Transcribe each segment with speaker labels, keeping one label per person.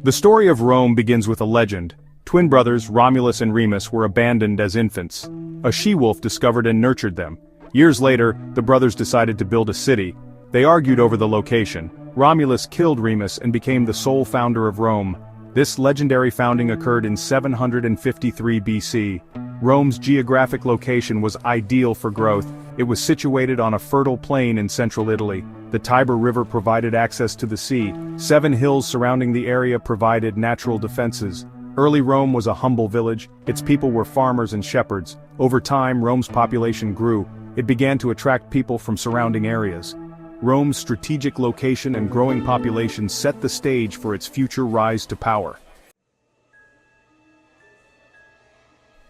Speaker 1: The story of Rome begins with a legend. Twin brothers Romulus and Remus were abandoned as infants. A she-wolf discovered and nurtured them. Years later, the brothers decided to build a city. They argued over the location. Romulus killed Remus and became the sole founder of Rome. This legendary founding occurred in 753 BC. Rome's geographic location was ideal for growth. It was situated on a fertile plain in central Italy. The Tiber River provided access to the sea. 7 hills surrounding the area provided natural defenses. Early Rome was a humble village. Its people were farmers and shepherds. Over time, Rome's population grew. It began to attract people from surrounding areas. Rome's strategic location and growing population set the stage for its future rise to power.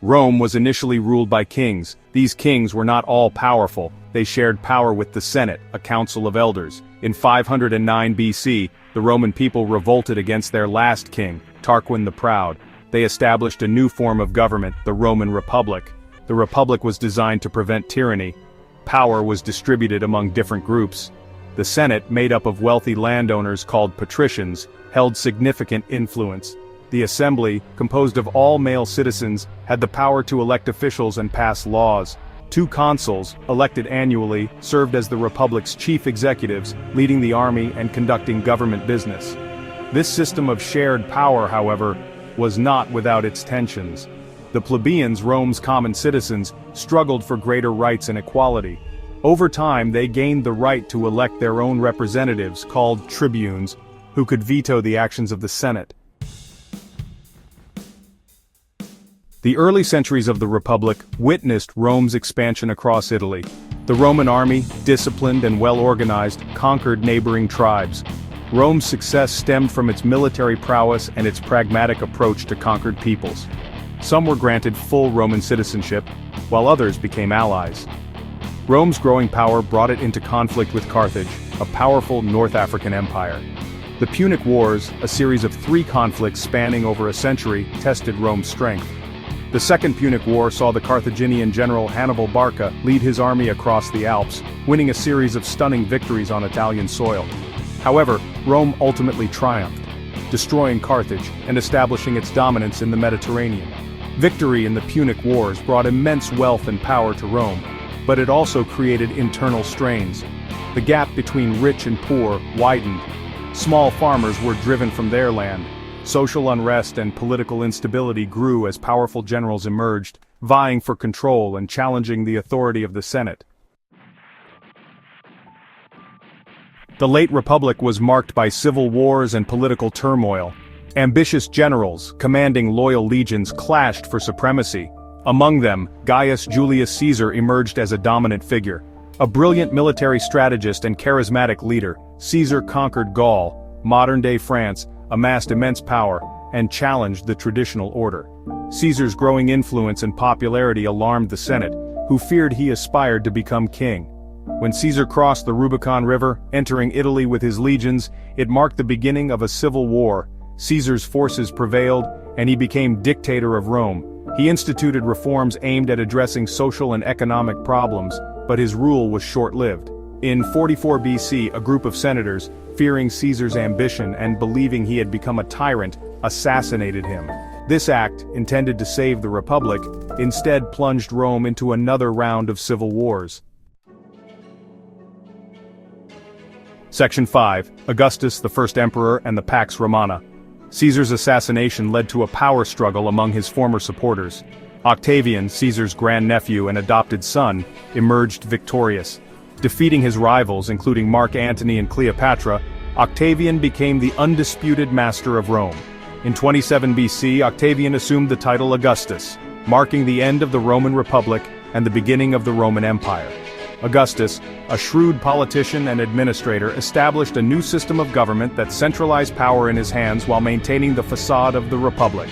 Speaker 1: Rome was initially ruled by kings. These kings were not all powerful. They shared power with the Senate, a council of elders. In 509 BC, the Roman people revolted against their last king, Tarquin the Proud. They established a new form of government, the Roman Republic. The Republic was designed to prevent tyranny. Power was distributed among different groups. The Senate, made up of wealthy landowners called patricians, held significant influence. The assembly, composed of all male citizens, had the power to elect officials and pass laws. 2 consuls, elected annually, served as the Republic's chief executives, leading the army and conducting government business. This system of shared power, however, was not without its tensions. The plebeians, Rome's common citizens, struggled for greater rights and equality. Over time, they gained the right to elect their own representatives, called tribunes, who could veto the actions of the Senate. The early centuries of the Republic witnessed Rome's expansion across Italy. The Roman army, disciplined and well-organized, conquered neighboring tribes. Rome's success stemmed from its military prowess and its pragmatic approach to conquered peoples. Some were granted full Roman citizenship, while others became allies. Rome's growing power brought it into conflict with Carthage, a powerful North African empire. The Punic Wars, a series of 3 conflicts spanning over a century, tested Rome's strength. The Second Punic War saw the Carthaginian general Hannibal Barca lead his army across the Alps, winning a series of stunning victories on Italian soil. However, Rome ultimately triumphed, destroying Carthage and establishing its dominance in the Mediterranean. Victory in the Punic Wars brought immense wealth and power to Rome, but it also created internal strains. The gap between rich and poor widened. Small farmers were driven from their land. Social unrest and political instability grew as powerful generals emerged, vying for control and challenging the authority of the Senate. The late Republic was marked by civil wars and political turmoil. Ambitious generals, commanding loyal legions, clashed for supremacy. Among them, Gaius Julius Caesar emerged as a dominant figure. A brilliant military strategist and charismatic leader, Caesar conquered Gaul, modern-day France, amassed immense power, and challenged the traditional order. Caesar's growing influence and popularity alarmed the Senate, who feared he aspired to become king. When Caesar crossed the Rubicon River, entering Italy with his legions, it marked the beginning of a civil war. Caesar's forces prevailed, and he became dictator of Rome. He instituted reforms aimed at addressing social and economic problems, but his rule was short-lived. In 44 BC, a group of senators, fearing Caesar's ambition and believing he had become a tyrant, assassinated him. This act, intended to save the Republic, instead plunged Rome into another round of civil wars. Section 5. Augustus, the first emperor, and the Pax Romana. Caesar's assassination led to a power struggle among his former supporters. Octavian, Caesar's grandnephew and adopted son, emerged victorious. Defeating his rivals, including Mark Antony and Cleopatra, Octavian became the undisputed master of Rome. In 27 BC, Octavian assumed the title Augustus, marking the end of the Roman Republic and the beginning of the Roman Empire. Augustus, a shrewd politician and administrator, established a new system of government that centralized power in his hands while maintaining the facade of the Republic.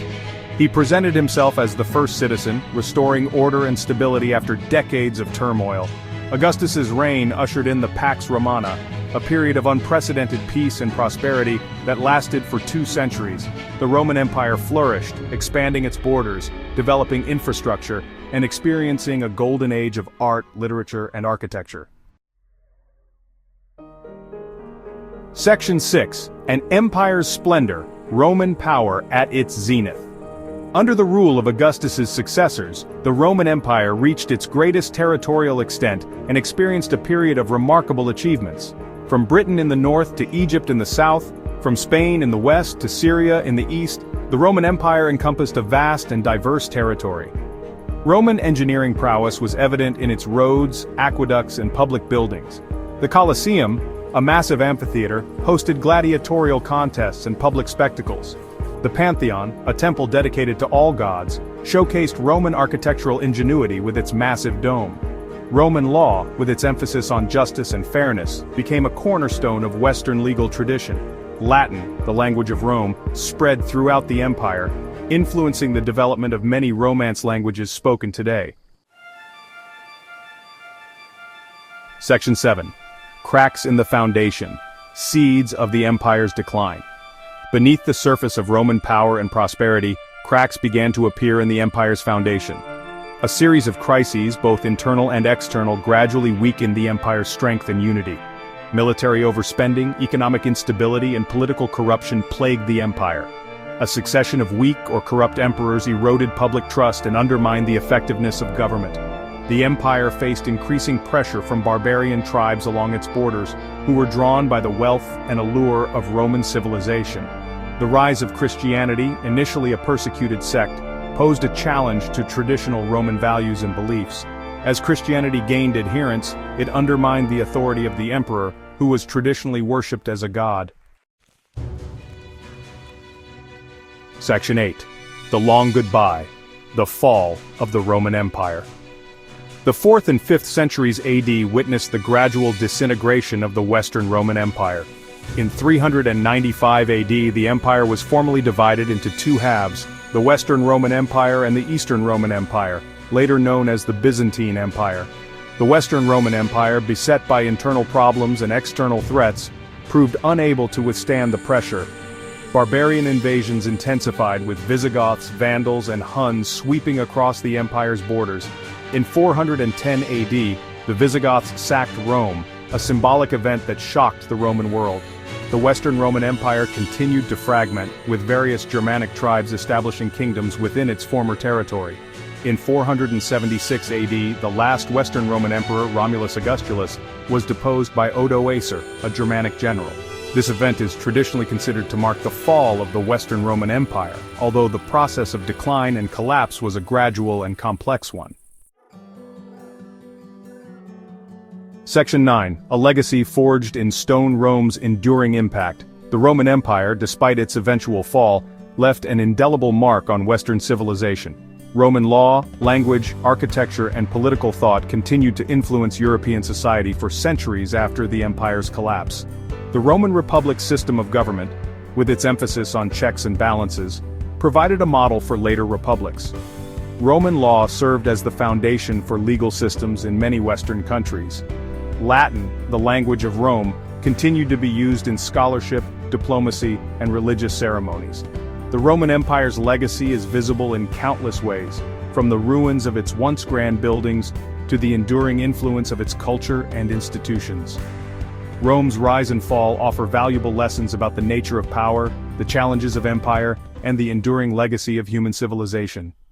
Speaker 1: He presented himself as the first citizen, restoring order and stability after decades of turmoil. Augustus's reign ushered in the Pax Romana, a period of unprecedented peace and prosperity that lasted for 2 centuries. The Roman Empire flourished, expanding its borders, developing infrastructure, and experiencing a golden age of art, literature, and architecture. Section 6. An Empire's Splendor, Roman power at its zenith. Under the rule of Augustus's successors, the Roman Empire reached its greatest territorial extent and experienced a period of remarkable achievements. From Britain in the north to Egypt in the south, from Spain in the west to Syria in the east, the Roman Empire encompassed a vast and diverse territory. Roman engineering prowess was evident in its roads, aqueducts, and public buildings. The Colosseum, a massive amphitheater, hosted gladiatorial contests and public spectacles. The Pantheon, a temple dedicated to all gods, showcased Roman architectural ingenuity with its massive dome. Roman law, with its emphasis on justice and fairness, became a cornerstone of Western legal tradition. Latin, the language of Rome, spread throughout the empire, influencing the development of many Romance languages spoken today. Section 7. Cracks in the foundation. Seeds of the empire's decline. Beneath the surface of Roman power and prosperity, cracks began to appear in the empire's foundation. A series of crises, both internal and external, gradually weakened the empire's strength and unity. Military overspending, economic instability, and political corruption plagued the empire. A succession of weak or corrupt emperors eroded public trust and undermined the effectiveness of government. The empire faced increasing pressure from barbarian tribes along its borders, who were drawn by the wealth and allure of Roman civilization. The rise of Christianity, initially a persecuted sect, posed a challenge to traditional Roman values and beliefs. As Christianity gained adherents, it undermined the authority of the emperor, who was traditionally worshipped as a god. Section 8. The Long Goodbye. The Fall of the Roman Empire. The 4th and 5th centuries AD witnessed the gradual disintegration of the Western Roman Empire. In 395 AD, the empire was formally divided into two halves, the Western Roman Empire and the Eastern Roman Empire, later known as the Byzantine Empire. The Western Roman Empire, beset by internal problems and external threats, proved unable to withstand the pressure. Barbarian invasions intensified, with Visigoths, Vandals, and Huns sweeping across the empire's borders. In 410 AD, the Visigoths sacked Rome, a symbolic event that shocked the Roman world. The Western Roman Empire continued to fragment, with various Germanic tribes establishing kingdoms within its former territory. In 476 AD, the last Western Roman emperor, Romulus Augustus, was deposed by Odoacer, a Germanic general. This event is traditionally considered to mark the fall of the Western Roman Empire, although the process of decline and collapse was a gradual and complex one. Section 9. A legacy forged in stone. Rome's enduring impact. The Roman Empire, despite its eventual fall, left an indelible mark on Western civilization. Roman law, language, architecture, and political thought continued to influence European society for centuries after the empire's collapse. The Roman Republic's system of government, with its emphasis on checks and balances, provided a model for later republics. Roman law served as the foundation for legal systems in many Western countries. Latin, the language of Rome, continued to be used in scholarship, diplomacy, and religious ceremonies. The Roman Empire's legacy is visible in countless ways, from the ruins of its once grand buildings to the enduring influence of its culture and institutions. Rome's rise and fall offer valuable lessons about the nature of power, the challenges of empire, and the enduring legacy of human civilization.